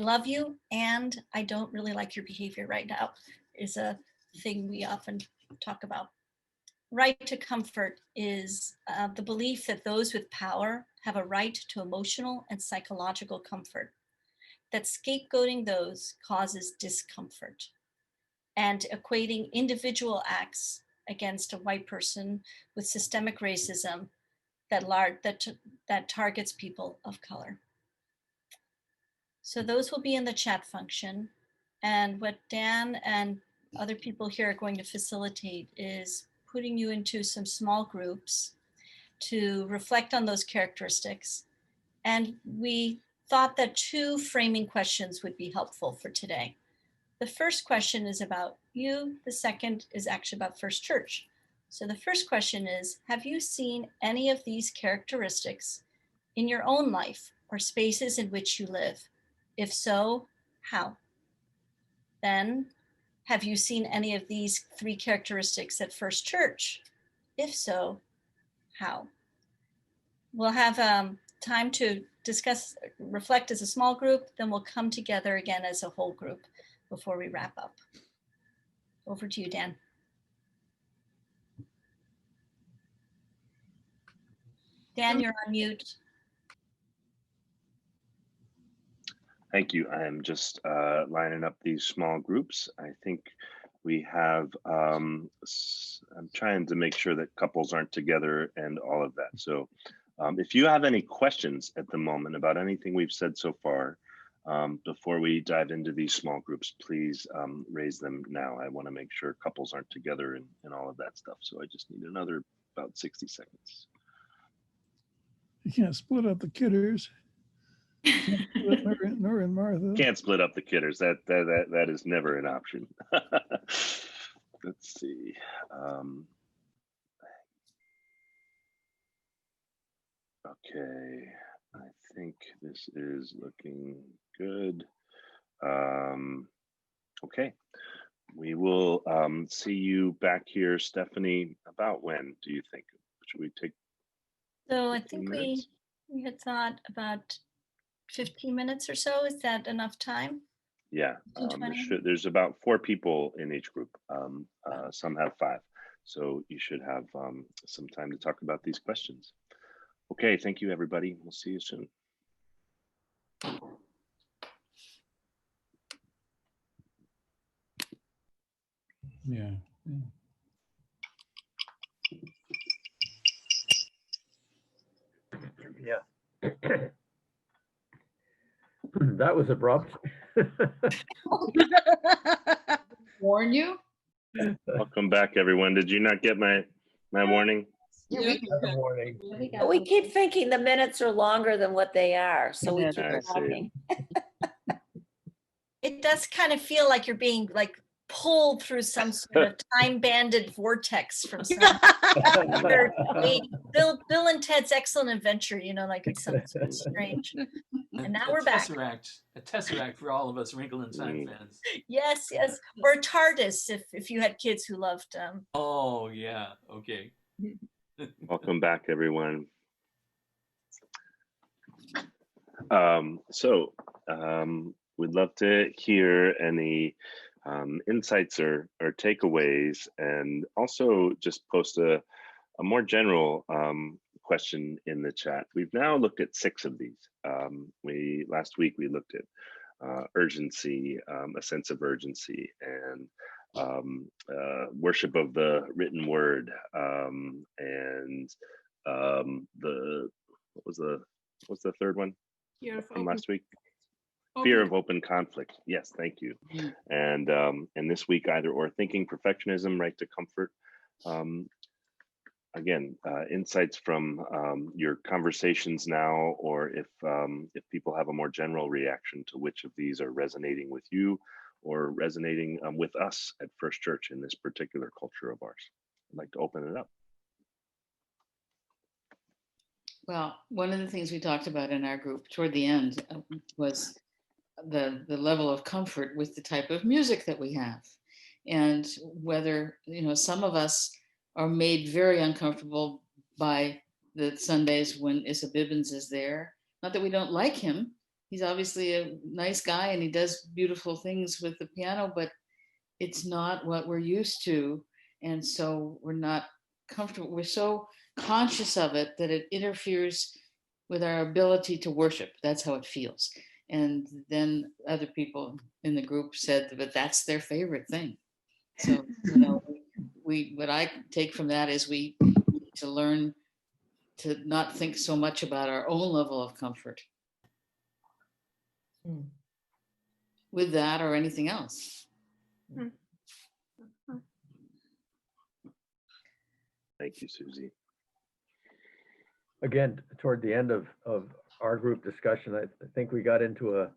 love you and I don't really like your behavior right now is a thing we often talk about. Right to comfort is the belief that those with power have a right to emotional and psychological comfort, that scapegoating those causes discomfort, and equating individual acts against a white person with systemic racism that targets people of color. So those will be in the chat function. And what Dan and other people here are going to facilitate is putting you into some small groups to reflect on those characteristics. And we thought that 2 framing questions would be helpful for today. The first question is about you. The second is actually about First Church. So the first question is, have you seen any of these characteristics in your own life or spaces in which you live? If so, how? Then, have you seen any of these 3 characteristics at First Church? If so, how? We'll have time to discuss, reflect as a small group, then we'll come together again as a whole group before we wrap up. Over to you, Dan. Dan, you're on mute. Thank you. I'm just lining up these small groups. I think we have, I'm trying to make sure that couples aren't together and all of that. So if you have any questions at the moment about anything we've said so far, before we dive into these small groups, please raise them now. I want to make sure couples aren't together and all of that stuff. So I just need another about 60 seconds. You can't split up the kidders. Nor in Martha. Can't split up the kidders. That is never an option. Let's see. Okay, I think this is looking good. Okay, we will see you back here, Stephanie. About when do you think? Should we take? So I think we had thought about 15 minutes or so. Is that enough time? Yeah, there's about 4 people in each group. Some have 5. So you should have some time to talk about these questions. Okay, thank you, everybody. We'll see you soon. Yeah. Yeah. That was abrupt. Warn you. Welcome back, everyone. Did you not get my warning? Yeah, Warning. We keep thinking the minutes are longer than what they are, so we keep talking. It does kind of feel like you're being like pulled through some sort of time-banded vortex from some Bill and Ted's Excellent Adventure, you know, like it's something strange. And now we're back. A tesseract for all of us Wrinkle in Time fans. Yes, yes. Or a TARDIS if you had kids who loved. Oh yeah. Okay. Welcome back, everyone. We'd love to hear any insights or takeaways, and also just post a more general question in the chat. We've now looked at 6 of these. Last week we looked at urgency, a sense of urgency, and worship of the written word, and what's the third one from last week? Fear of open conflict. Yes, thank you. And this week, either or thinking, perfectionism, right to comfort. Again, insights from your conversations now, or if people have a more general reaction to which of these are resonating with you or resonating with us at First Church in this particular culture of ours. I'd like to open it up. Well, one of the things we talked about in our group toward the end was the level of comfort with the type of music that we have, and whether, you know, some of us are made very uncomfortable by the Sundays when Issa Bibbins is there. Not that we don't like him, he's obviously a nice guy and he does beautiful things with the piano, but it's not what we're used to. And so we're not comfortable. We're so conscious of it that it interferes with our ability to worship. That's how it feels. And then other people in the group said that that's their favorite thing. So, what I take from that is we need to learn to not think so much about our own level of comfort with that or anything else. Thank you, Susie. Again, toward the end of our group discussion, I think we got into a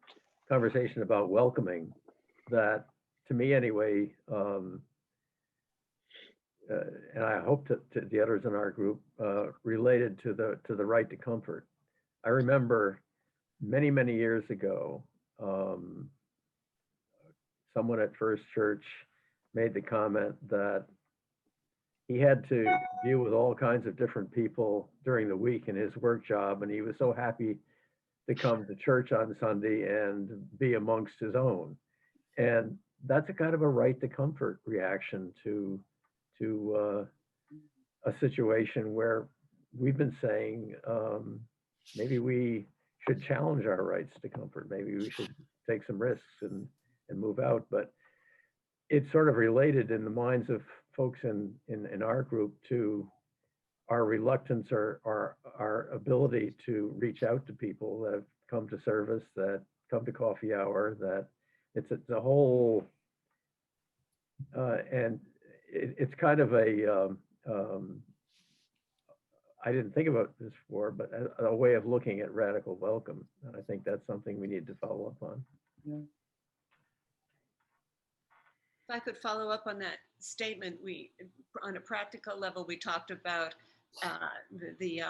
conversation about welcoming that, to me anyway, and I hope to the others in our group, related to the right to comfort. I remember many years ago, someone at First Church made the comment that he had to deal with all kinds of different people during the week in his work job, and he was so happy to come to church on Sunday and be amongst his own. And that's a kind of a right to comfort reaction to a situation where we've been saying maybe we should challenge our rights to comfort. Maybe we should take some risks and move out. But it's sort of related in the minds of folks in our group to our reluctance or our ability to reach out to people that have come to service, that come to coffee hour, that it's a whole, and it's kind of a, I didn't think about this before, but a way of looking at radical welcome. And I think that's something we need to follow up on. Yeah. If I could follow up on that statement, on a practical level, we talked about the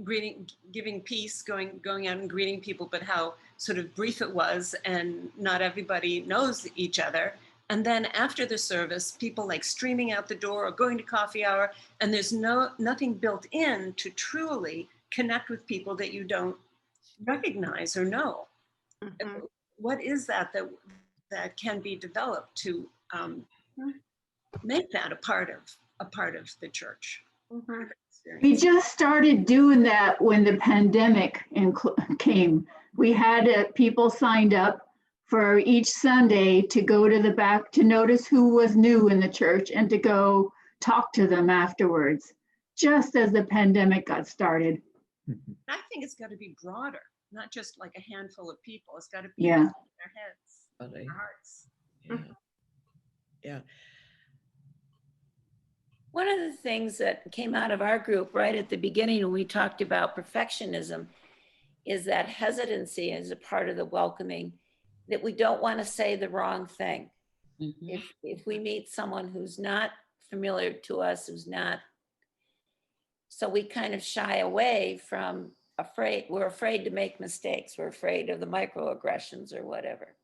greeting, giving peace, going out and greeting people, but how sort of brief it was, and not everybody knows each other. And then after the service, people like streaming out the door or going to coffee hour, and there's nothing built in to truly connect with people that you don't recognize or know. Mm-hmm. What is that can be developed to make that a part of the church? Mm-hmm. We just started doing that when the pandemic came. We had people signed up for each Sunday to go to the back to notice who was new in the church and to go talk to them afterwards, just as the pandemic got started. I think it's got to be broader, not just like a handful of people. It's got to be Yeah. in their heads, their hearts. Yeah. Yeah. One of the things that came out of our group right at the beginning when we talked about perfectionism is that hesitancy as a part of the welcoming, that we don't want to say the wrong thing. Mm-hmm. If we meet someone who's not familiar to us, who's not, so we kind of shy away from we're afraid to make mistakes. We're afraid of the microaggressions or whatever.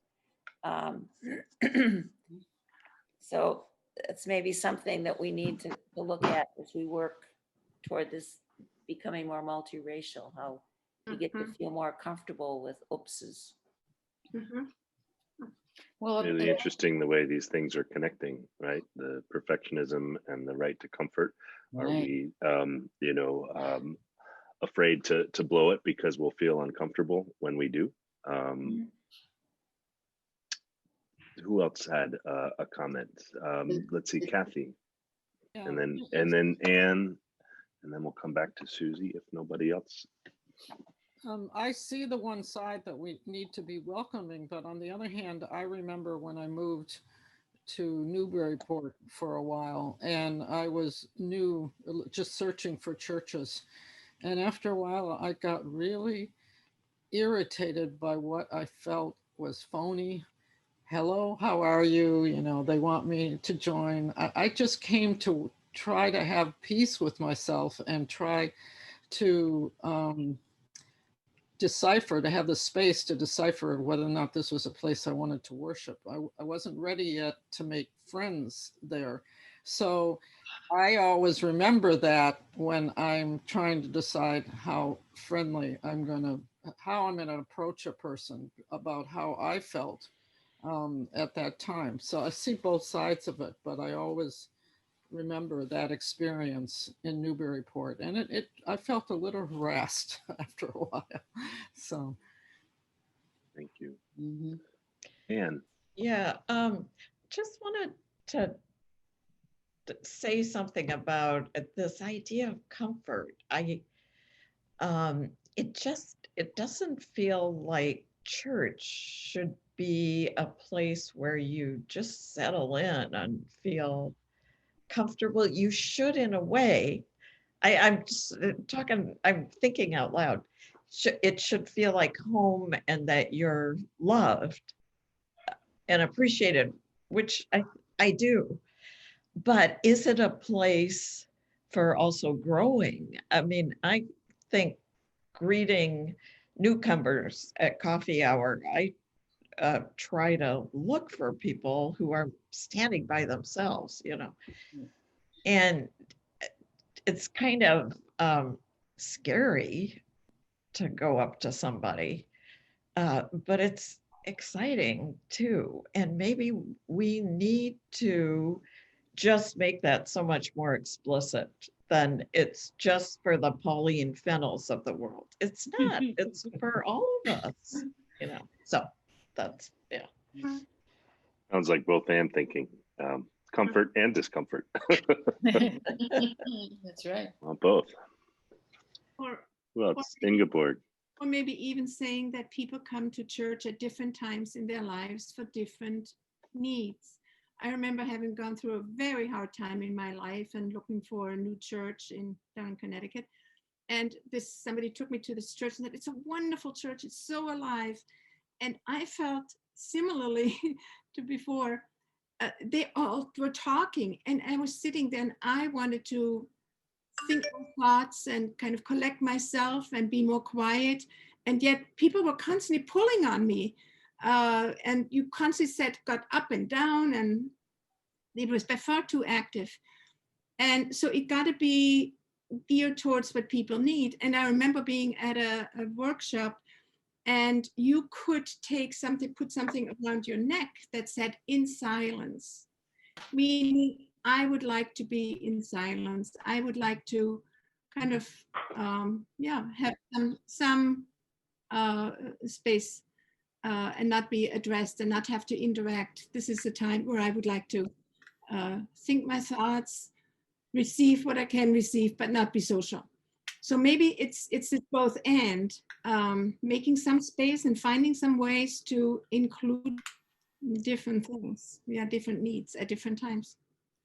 So it's maybe something that we need to look at as we work toward this becoming more multiracial, how we get to feel more comfortable with oopses. Mm-hmm. Well, really interesting the way these things are connecting, right? The perfectionism and the right to comfort. Are we, afraid to blow it because we'll feel uncomfortable when we do? Who else had a comment? Let's see, Kathy, Yeah. and then Anne, and then we'll come back to Susie if nobody else. I see the one side that we need to be welcoming, but on the other hand, I remember when I moved to Newburyport for a while, and I was new, just searching for churches. And after a while, I got really irritated by what I felt was phony. Hello, how are you? You know, they want me to join. I just came to try to have peace with myself and try to to have the space to decipher whether or not this was a place I wanted to worship. I wasn't ready yet to make friends there. So I always remember that when I'm trying to decide how friendly I'm going to how I'm going to approach a person about how I felt at that time. So I see both sides of it, but I always remember that experience in Newburyport, and I felt a little harassed after a while. So Thank you. Mhm. Anne. Yeah, just wanted to say something about this idea of comfort. It doesn't feel like church should be a place where you just settle in and feel comfortable. You should, in a way. I'm just I'm thinking out loud. It should feel like home and that you're loved and appreciated, which I do. But is it a place for also growing? I mean, I think greeting newcomers at coffee hour, I try to look for people who are standing by themselves, and it's kind of scary to go up to somebody, but it's exciting too. And maybe we need to just make that so much more explicit than it's just for the Pauline Fennels of the world. It's not, it's for all of us, so that's, yeah. Sounds like both Anne thinking. Comfort and discomfort. That's right. Well, both. Or, Well, it's Ingeborg. or maybe even saying that people come to church at different times in their lives for different needs. I remember having gone through a very hard time in my life and looking for a new church down in Connecticut. And somebody took me to this church and said, it's a wonderful church. It's so alive. And I felt similarly to before. They all were talking and I was sitting there and I wanted to think my thoughts and kind of collect myself and be more quiet. And yet people were constantly pulling on me. And you constantly got up and down, and it was by far too active. And so it got to be geared towards what people need. And I remember being at a workshop, and you could put something around your neck that said "in silence," meaning I would like to be in silence. I would like to kind of have some space and not be addressed and not have to interact. This is a time where I would like to think my thoughts, receive what I can receive, but not be social. So maybe it's both and, making some space and finding some ways to include different things, different needs at different times.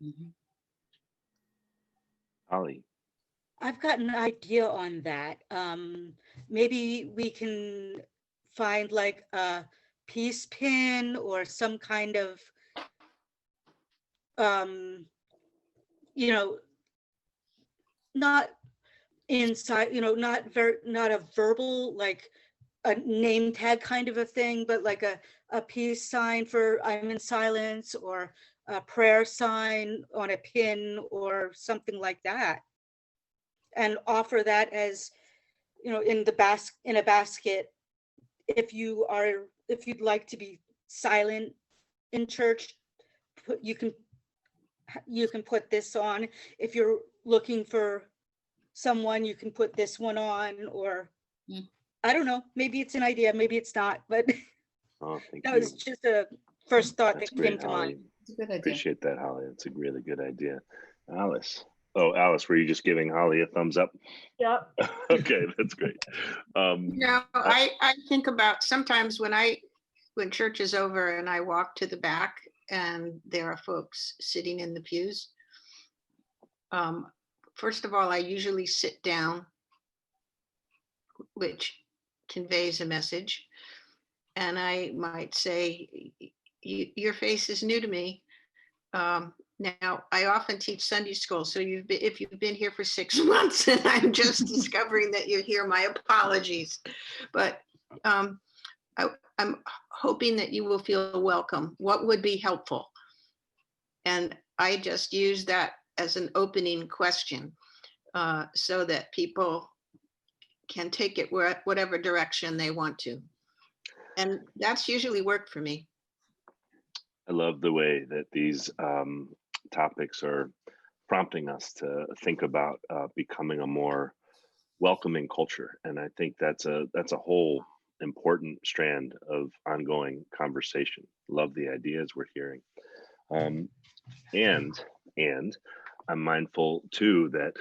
Mhm. Holly. I've got an idea on that. Maybe we can find like a peace pin or some kind of, not inside, not a verbal, like a name tag kind of a thing, but like a peace sign for I'm in silence, or a prayer sign on a pin or something like that. And offer that as, in a basket. If you'd like to be silent in church, you can put this on. If you're looking for someone, you can put this one on, or I don't know, maybe it's an idea, maybe it's not, but that was just a first thought that came to mind. It's a good idea. Appreciate that, Holly. It's a really good idea. Alice. Oh, Alice, were you just giving Holly a thumbs up? Yep. Okay, that's great. I think about sometimes when church is over and I walk to the back and there are folks sitting in the pews. First of all, I usually sit down, which conveys a message. And I might say, your face is new to me. Now, I often teach Sunday school, so if you've been here for 6 months and I'm just discovering that you're here, my apologies. But I'm hoping that you will feel welcome. What would be helpful? And I just use that as an opening question so that people can take it whatever direction they want to. And that's usually worked for me. I love the way that these topics are prompting us to think about becoming a more welcoming culture. And I think that's a whole important strand of ongoing conversation. Love the ideas we're hearing. And I'm mindful too that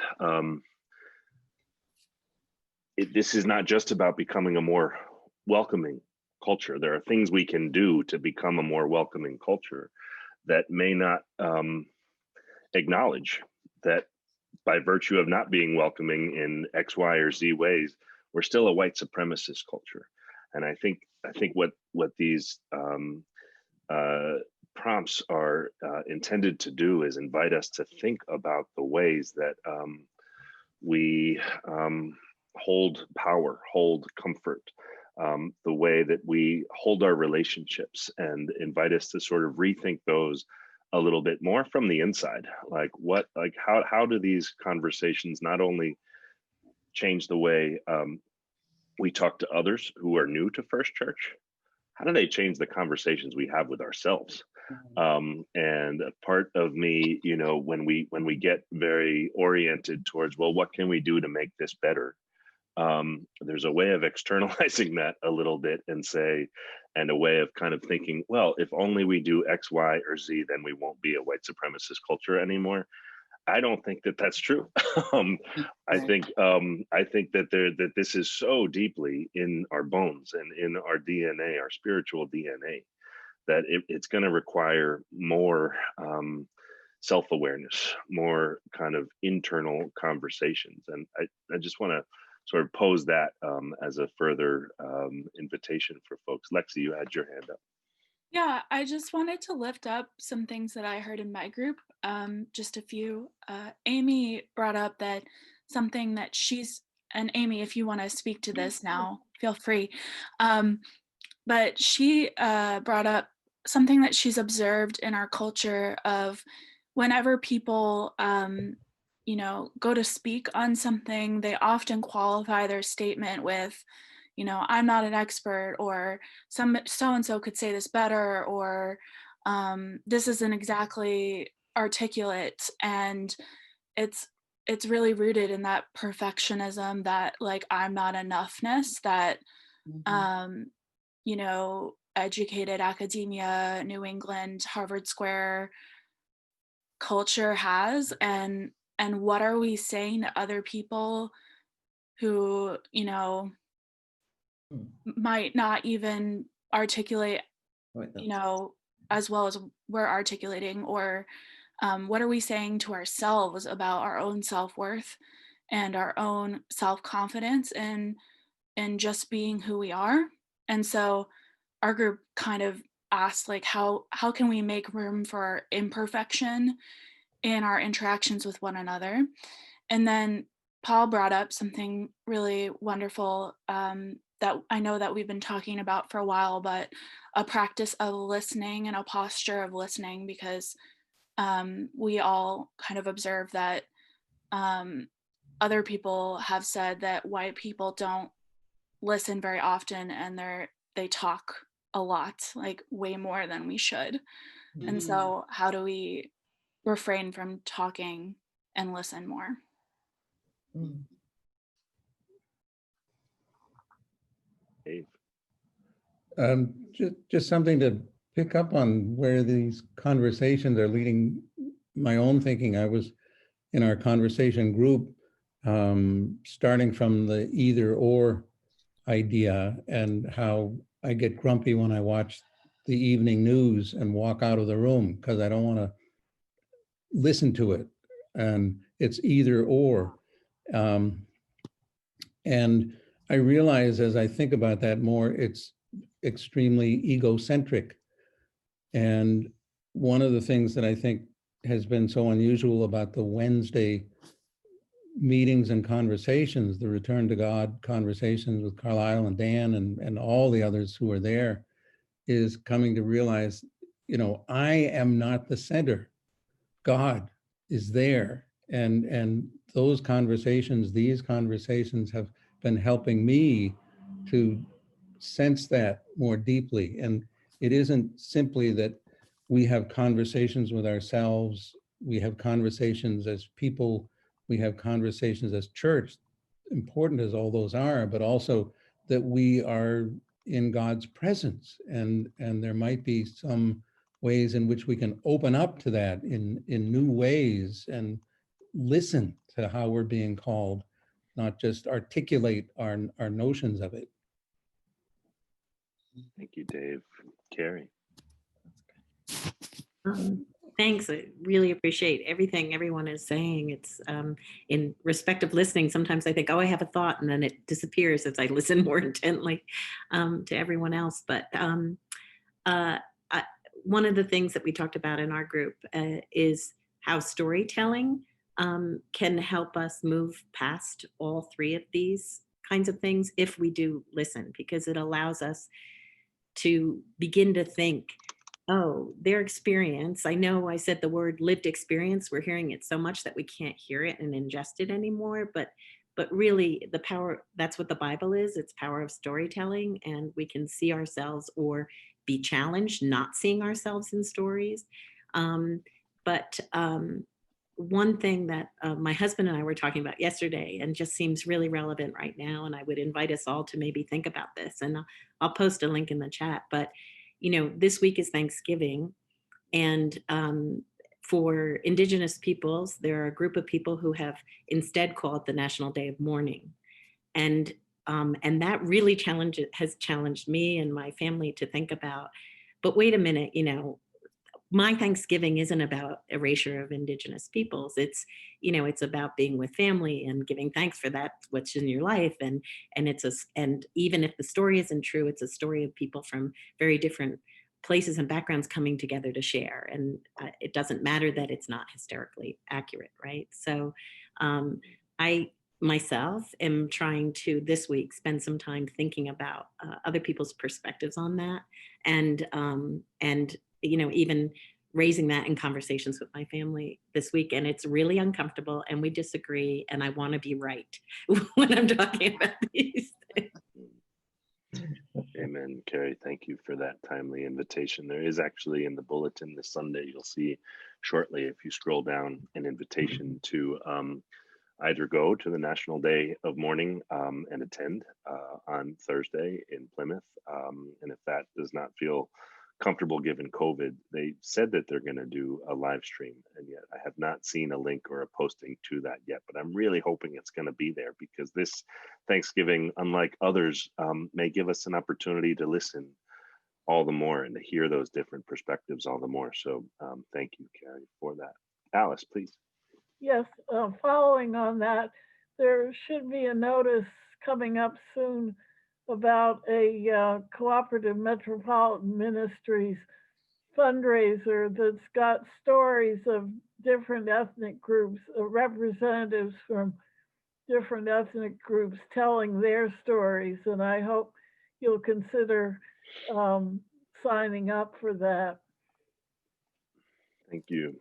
this is not just about becoming a more welcoming culture. There are things we can do to become a more welcoming culture that may not acknowledge that by virtue of not being welcoming in X, Y, or Z ways, we're still a white supremacist culture. And I think what these prompts are intended to do is invite us to think about the ways that we hold power, hold comfort, the way that we hold our relationships, and invite us to sort of rethink those a little bit more from the inside. How do these conversations not only change the way we talk to others who are new to First Church, how do they change the conversations we have with ourselves? And a part of me, when we get very oriented towards, well, what can we do to make this better? There's a way of externalizing that a little bit and a way of kind of thinking, well, if only we do X, Y, or Z, then we won't be a white supremacist culture anymore. I don't think that that's true. I think that this is so deeply in our bones and in our DNA, our spiritual DNA, that it's going to require more self-awareness, more kind of internal conversations. And I just want to sort of pose that as a further invitation for folks. Lexi, you had your hand up. Yeah, I just wanted to lift up some things that I heard in my group, just a few. Amy brought up that something that and Amy, if you want to speak to this now, feel free. But she brought up something that she's observed in our culture of whenever people, go to speak on something, they often qualify their statement with, I'm not an expert, or so-and-so could say this better, or this isn't exactly articulate. And it's really rooted in that perfectionism, that I'm not enoughness, that, educated academia, New England, Harvard Square culture has. And what are we saying to other people who, might not even articulate, as well as we're articulating, or what are we saying to ourselves about our own self-worth and our own self-confidence and just being who we are. And so our group kind of asked, how can we make room for imperfection in our interactions with one another? And then Paul brought up something really wonderful that I know that we've been talking about for a while, but a practice of listening and a posture of listening, because we all kind of observe that other people have said that white people don't listen very often, and they talk a lot, way more than we should. And so how do we refrain from talking and listen more? Just something to pick up on where these conversations are leading my own thinking. I was in our conversation group, starting from the either or idea, and how I get grumpy when I watch the evening news and walk out of the room because I don't want to listen to it. And it's either or. And I realize as I think about that more, it's extremely egocentric. And one of the things that I think has been so unusual about the Wednesday meetings and conversations, the Return to God conversations with Carlisle and Dan and all the others who are there, is coming to realize, I am not the center. God is there. And those conversations, these conversations have been helping me to sense that more deeply. And it isn't simply that we have conversations with ourselves, we have conversations as people, we have conversations as church, important as all those are, but also that we are in God's presence. And there might be some ways in which we can open up to that in new ways and listen to how we're being called, not just articulate our notions of it. Thank you, Dave. Carrie. Thanks. I really appreciate everything everyone is saying. It's in respect of listening, sometimes I think, oh, I have a thought, and then it disappears as I listen more intently to everyone else. But one of the things that we talked about in our group is how storytelling can help us move past all three of these kinds of things if we do listen, because it allows us to begin to think, oh, their experience. I know I said the word lived experience. We're hearing it so much that we can't hear it and ingest it anymore. But really the power, that's what the Bible is. It's power of storytelling, and we can see ourselves or be challenged not seeing ourselves in stories. One thing that my husband and I were talking about yesterday and just seems really relevant right now, and I would invite us all to maybe think about this, and I'll post a link in the chat, but you know, this week is Thanksgiving, and for Indigenous peoples, there are a group of people who have instead called the National Day of Mourning. And that really has challenged me and my family to think about, but wait a minute, you know, my Thanksgiving isn't about erasure of Indigenous peoples. It's, you know, it's about being with family and giving thanks for that, what's in your life. And even if the story isn't true, it's a story of people from very different places and backgrounds coming together to share. And it doesn't matter that it's not historically accurate, right? So I myself am trying to this week spend some time thinking about other people's perspectives on that, and you know, even raising that in conversations with my family this week. And it's really uncomfortable, and we disagree, and I want to be right when I'm talking about these things. Amen. Carrie, thank you for that timely invitation. There is actually in the bulletin this Sunday, you'll see shortly, if you scroll down, an invitation to either go to the National Day of Mourning and attend on Thursday in Plymouth. And if that does not feel comfortable given COVID, they said that they're going to do a live stream, and yet I have not seen a link or a posting to that yet, but I'm really hoping it's going to be there, because this Thanksgiving, unlike others, may give us an opportunity to listen all the more and to hear those different perspectives all the more. So thank you, Carrie, for that. Alice, please. Yes, following on that, there should be a notice coming up soon about a cooperative metropolitan ministries fundraiser that's got stories of different ethnic groups, representatives from different ethnic groups telling their stories. And I hope you'll consider signing up for that. Thank you.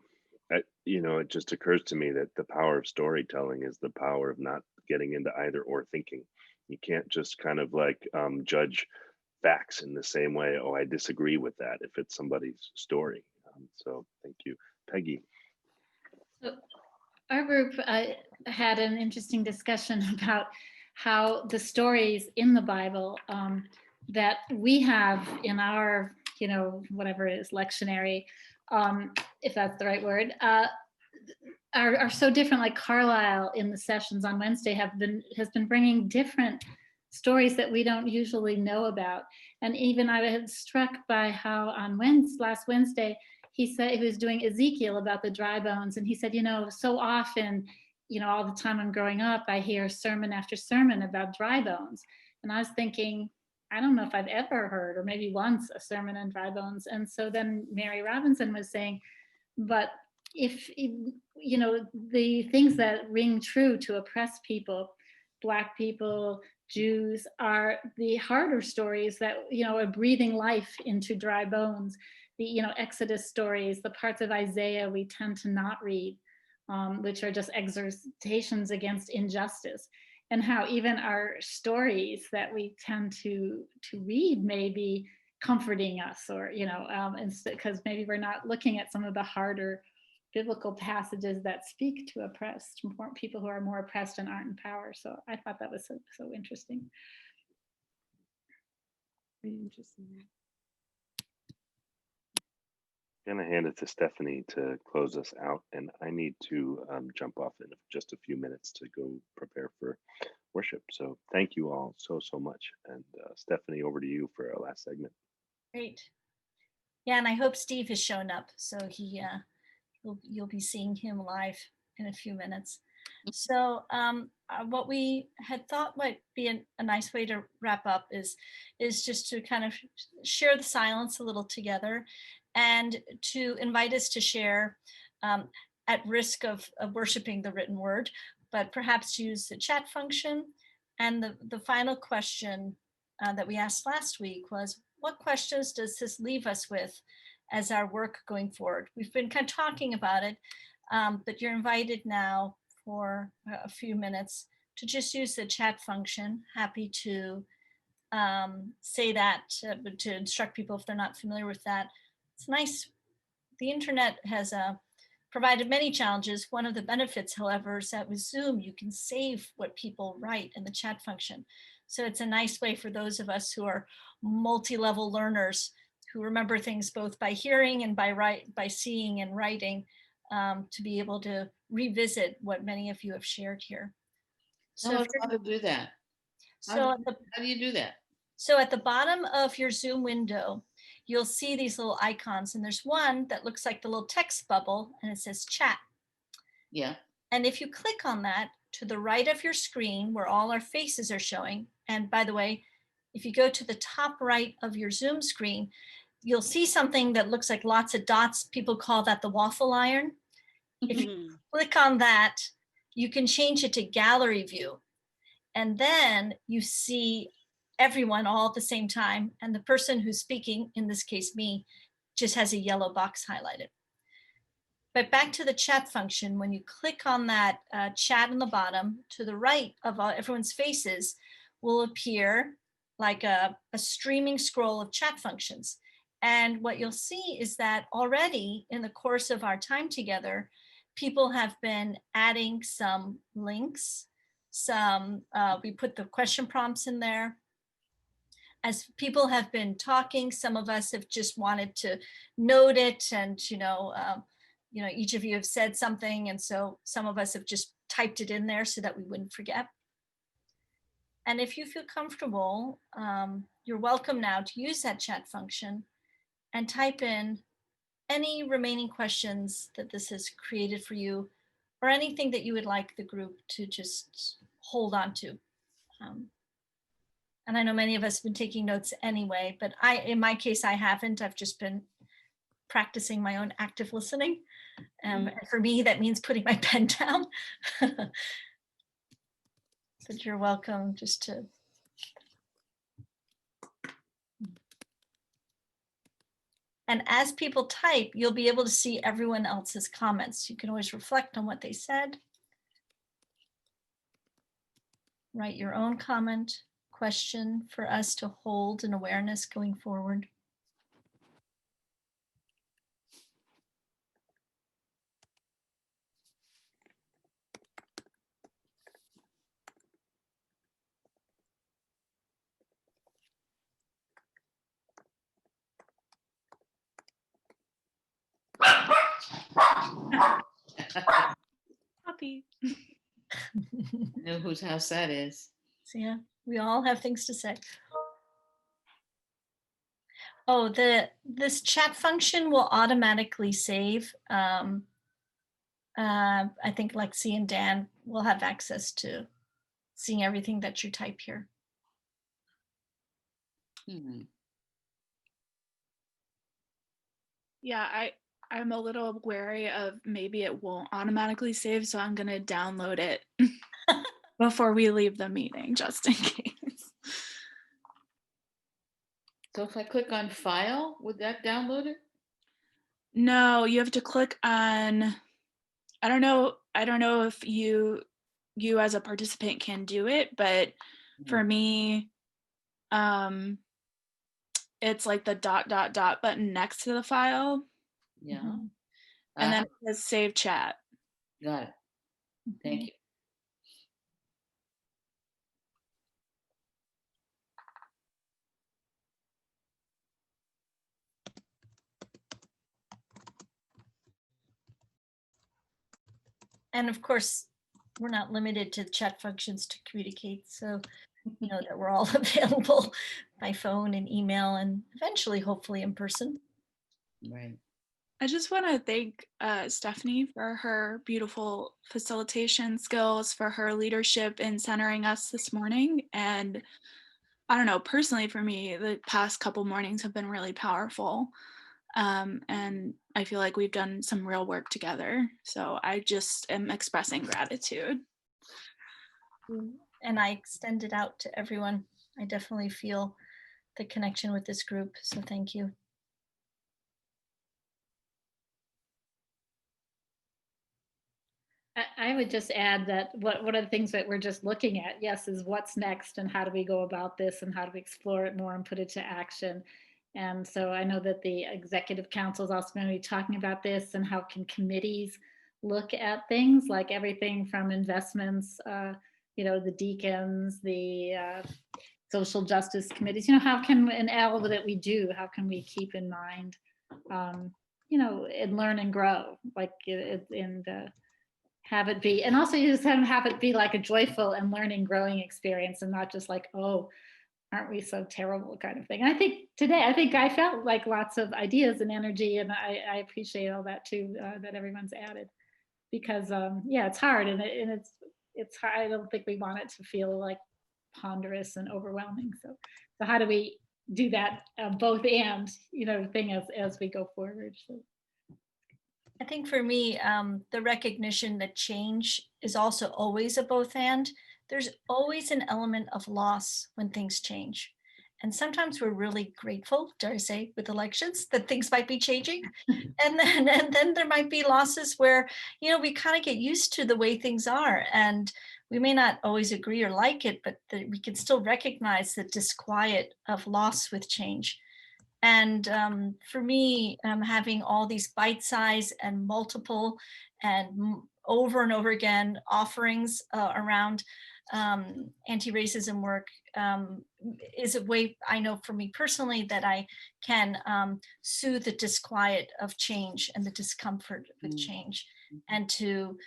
You know, it just occurs to me that the power of storytelling is the power of not getting into either or thinking. You can't just kind of like judge facts in the same way, oh, I disagree with that, if it's somebody's story. So thank you. Peggy. So our group had an interesting discussion about how the stories in the Bible that we have in our, you know, whatever it is, lectionary, if that's the right word, are so different. Like Carlisle in the sessions on Wednesday has been bringing different stories that we don't usually know about. And even I was struck by how on last Wednesday, he said he was doing Ezekiel about the dry bones. And he said, you know, so often, you know, all the time I'm growing up, I hear sermon after sermon about dry bones. And I was thinking, I don't know if I've ever heard, or maybe once, a sermon on dry bones. And so then Mary Robinson was saying, but if, you know, the things that ring true to oppressed people, Black people, Jews, are the harder stories that, you know, are breathing life into dry bones. The, you know, Exodus stories, the parts of Isaiah we tend to not read, which are just exhortations against injustice. and how even our stories that we tend to read may be comforting us, or because maybe we're not looking at some of the harder biblical passages that speak to oppressed people who are more oppressed and aren't in power. So I thought that was so interesting. Very interesting. I'm going to hand it to Stephanie to close us out, and I need to jump off in just a few minutes to go prepare for worship. So thank you all so much. And Stephanie, over to you for our last segment. Great. Yeah, and I hope Steve has shown up. So you'll be seeing him live in a few minutes. So what we had thought might be a nice way to wrap up is just to kind of share the silence a little together, and to invite us to share at risk of worshiping the written word, but perhaps use the chat function. And the final question that we asked last week was, what questions does this leave us with as our work going forward? We've been kind of talking about it, but you're invited now for a few minutes to just use the chat function. Happy to say that, to instruct people if they're not familiar with that. It's nice. The internet has provided many challenges. One of the benefits, however, is that with Zoom, you can save what people write in the chat function. So it's a nice way for those of us who are multi-level learners, who remember things both by hearing and by seeing and writing, to be able to revisit what many of you have shared here. So how to do that? How do you do that? So at the bottom of your Zoom window, you'll see these little icons, and there's one that looks like the little text bubble, and it says chat. Yeah. And if you click on that, to the right of your screen where all our faces are showing, and by the way, if you go to the top right of your Zoom screen, you'll see something that looks like lots of dots. People call that the waffle iron. If you click on that, you can change it to gallery view. And then you see everyone all at the same time. And the person who's speaking, in this case me, just has a yellow box highlighted. But back to the chat function, when you click on that chat on the bottom, to the right of everyone's faces will appear like a streaming scroll of chat functions. And what you'll see is that already in the course of our time together, people have been adding some links, we put the question prompts in there. As people have been talking, some of us have just wanted to note it, and each of you have said something, and so some of us have just typed it in there so that we wouldn't forget. And if you feel comfortable, you're welcome now to use that chat function and type in any remaining questions that this has created for you, or anything that you would like the group to just hold on to. And I know many of us have been taking notes anyway, but in my case, I haven't. I've just been practicing my own active listening. And for me, that means putting my pen down. But you're welcome just to. And as people type, you'll be able to see everyone else's comments. You can always reflect on what they said. Write your own comment, question for us to hold in awareness going forward. Puppy. Know whose house that is. So yeah, we all have things to say. Oh, this chat function will automatically save. I think Lexi and Dan will have access to seeing everything that you type here. Yeah, I'm a little wary of maybe it won't automatically save, so I'm gonna download it before we leave the meeting, just in case. So if I click on file, would that download it? No, you have to click on, I don't know if you you as a participant can do it, but for me, it's like the ... button next to the file. Yeah. And then it says save chat. Got it. Thank you. And of course, we're not limited to chat functions to communicate. So, you know, that we're all available by phone and email and eventually, hopefully in person. Right. I just want to thank Stephanie for her beautiful facilitation skills, for her leadership in centering us this morning. And I don't know, personally for me, the past couple mornings have been really powerful. And I feel like we've done some real work together. So I just am expressing gratitude. And I extend it out to everyone. I definitely feel the connection with this group. So thank you. I would just add that one of the things that we're just looking at, yes, is what's next and how do we go about this and how do we explore it more and put it to action. And so I know that the executive council is also going to be talking about this and how can committees look at things like everything from investments, you know, the deacons, the social justice committees, you know, how can, in all that we do, how can we keep in mind, you know, and learn and grow, like have it be, and also you just have it be like a joyful and learning, growing experience and not just like, oh, aren't we so terrible kind of thing. And I think today, I felt like lots of ideas and energy, and I appreciate all that too, that everyone's added, because yeah, it's hard and it's hard. I don't think we want it to feel like ponderous and overwhelming. So how do we do that both and, you know, thing as we go forward? So. I think for me, the recognition that change is also always a both and. There's always an element of loss when things change. And sometimes we're really grateful, dare I say, with elections that things might be changing. And then there might be losses where, you know, we kind of get used to the way things are. And we may not always agree or like it, but we can still recognize the disquiet of loss with change. And for me, having all these bite-sized and multiple and over and over again offerings around anti-racism work is a way, I know for me personally, that I can soothe the disquiet of change and the discomfort with change, and to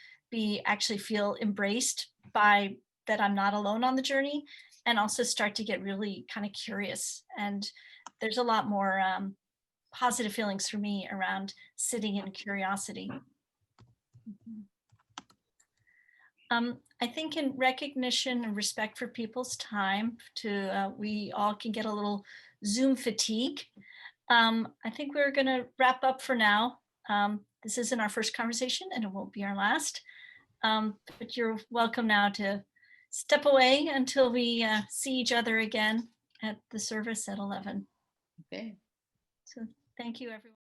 actually feel embraced by that I'm not alone on the journey, and also start to get really kind of curious. And there's a lot more positive feelings for me around sitting in curiosity. I think in recognition and respect for people's time, we all can get a little Zoom fatigue. I think we're going to wrap up for now. This isn't our first conversation and it won't be our last, but you're welcome now to step away until we see each other again at the service at 11. Okay. So thank you, everyone.